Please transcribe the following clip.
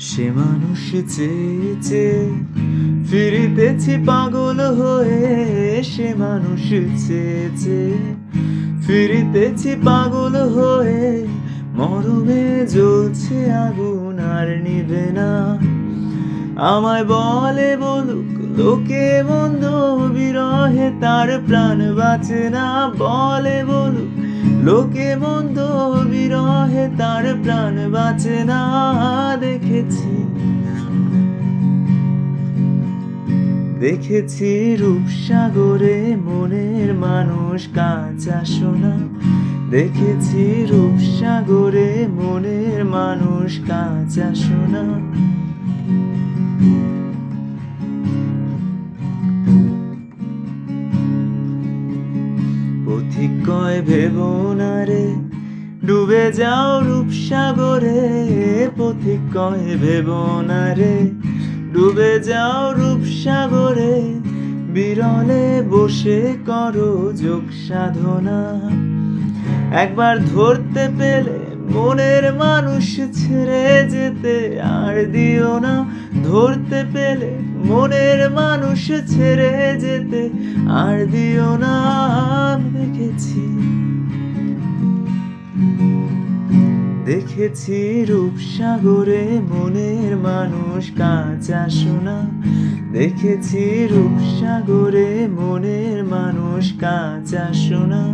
সে মানুষ চেয়েছে ফিরিতেছি পাগল হয়ে, সে মানুষ চেয়েছে ফিরিতেছি পাগল হয়ে, মরমে জ্বলছে আগুন আর নিভে না। আমায় বলে বলুক লোকে মন্দ, বিরহে তার প্রাণ বাঁচে না। বলে বলুক লোকে মন্দ, বিরহে তার প্রাণ বাঁচে না। দেখেছি দেখেছি রূপসাগরে মনের মানুষ কাঁচা সোনা। দেখেছি রূপসাগরে মনের মানুষ কাঁচা সোনা। পথিক কয় ভেবো না রে, ডুবে যাও রূপসাগরে। পথিক কয় ভেবো না রে, ডুবে যাও রূপসাগরে। বিরলে বসে করো যোগ সাধনা। একবার ধরতে পেলে মনের মানুষ ছেড়ে যেতে আর দিও না। ধরতে পেলে মনের মানুষ ছেড়ে যেতে আর দিও না। দেখেছি দেখেছি রূপসাগরে মনের মানুষ কাঁচা সোনা। দেখেছি রূপসাগরে মনের মানুষ কাঁচা সোনা।